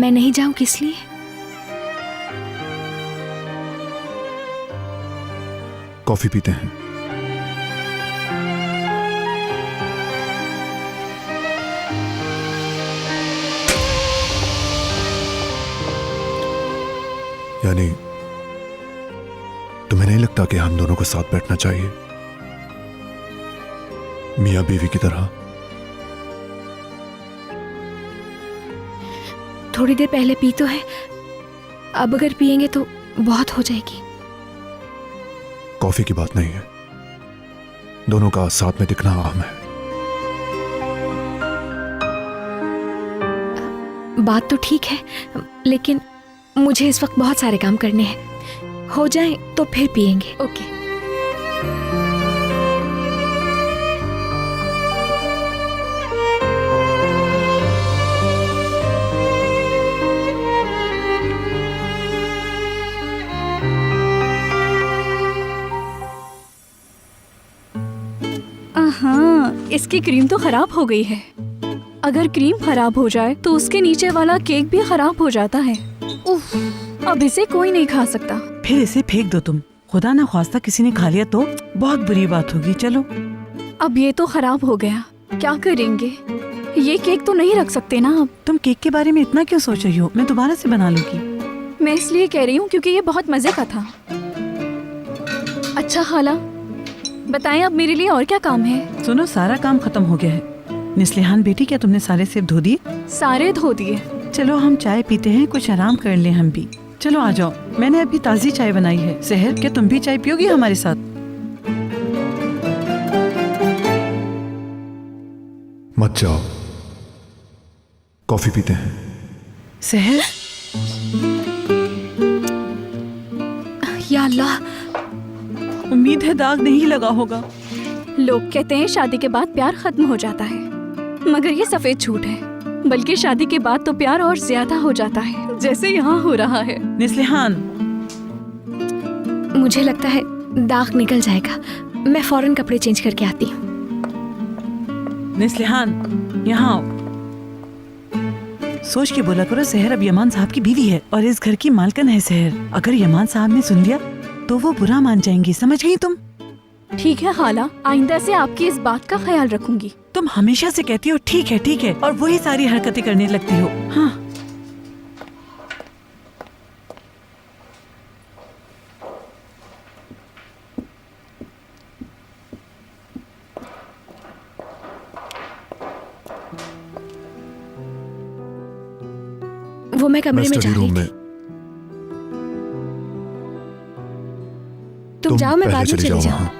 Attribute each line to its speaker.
Speaker 1: मैं नहीं जाऊं किस लिए?
Speaker 2: कॉफी पीते हैं। यानी तुम्हें नहीं लगता कि हम दोनों को साथ बैठना चाहिए, मियां बीवी की तरह?
Speaker 1: थोड़ी देर पहले पी तो है, अब अगर पिएंगे तो बहुत हो जाएगी।
Speaker 2: कॉफी की बात नहीं है, दोनों का साथ में दिखना अहम है।
Speaker 1: बात तो ठीक है, लेकिन मुझे इस वक्त बहुत सारे काम करने हैं। हो जाए तो फिर पिएंगे। ओके।
Speaker 3: हाँ, इसकी क्रीम तो खराब हो गई है। अगर क्रीम खराब हो जाए तो उसके नीचे वाला केक भी खराब हो जाता है। उफ, अब इसे कोई नहीं खा सकता।
Speaker 4: फिर इसे फेंक दो तुम। खुदा ना ख्वास्ता किसी ने खा लिया तो बहुत बुरी बात होगी। चलो।
Speaker 3: अब ये तो खराब हो गया, क्या करेंगे? ये केक तो नहीं रख सकते ना अब।
Speaker 4: तुम केक के बारे में इतना क्यों सोच रही हो? मैं दोबारा से बना लूंगी।
Speaker 3: मैं इसलिए कह रही हूँ क्योंकि ये बहुत मजे का था। अच्छा खाला, बताएं अब मेरे लिए और क्या काम है?
Speaker 4: सुनो, सारा काम खत्म हो गया है। निस्लिहान बेटी, क्या तुमने सारे सेब धो दिए?
Speaker 3: सारे धो दिए।
Speaker 4: चलो हम चाय पीते हैं, कुछ आराम कर लें हम भी। चलो आ जाओ, मैंने अभी ताज़ी चाय बनाई है। सहर, क्या तुम भी चाय पियोगी हमारे साथ?
Speaker 2: मत जाओ, कॉफी पीते हैं।
Speaker 4: सहर,
Speaker 1: या अल्लाह,
Speaker 4: उम्मीद है दाग नहीं लगा होगा।
Speaker 3: लोग कहते हैं शादी के बाद प्यार खत्म हो जाता है, मगर ये सफेद झूठ है। बल्कि शादी के बाद तो प्यार और ज्यादा हो जाता है, जैसे यहाँ हो रहा है।
Speaker 4: निस्लिहान,
Speaker 1: मुझे लगता है दाग निकल जाएगा। मैं फौरन कपड़े चेंज करके आती हूँ।
Speaker 4: निस्लिहान, यहाँ आओ। सोच के बोला करो, सहर अब यमान साहब की बीवी है और इस घर की मालकिन है। सहर, अगर यमान साहब ने सुन लिया तो वो बुरा मान जाएंगी, समझ गई तुम?
Speaker 3: ठीक है खाला, आइंदा से आपकी इस बात का ख्याल रखूंगी।
Speaker 4: तुम हमेशा से कहती हो ठीक है, और वही सारी हरकतें करने लगती हो। हाँ,
Speaker 1: वो मैं कमरे में जा
Speaker 2: स्टडी
Speaker 1: रही
Speaker 2: रूम
Speaker 1: थी।
Speaker 2: में।
Speaker 1: तुम जाओ, मैं बाद में
Speaker 2: पहले
Speaker 1: चली
Speaker 2: जाओ
Speaker 1: जाऊँ।
Speaker 2: वहाँ।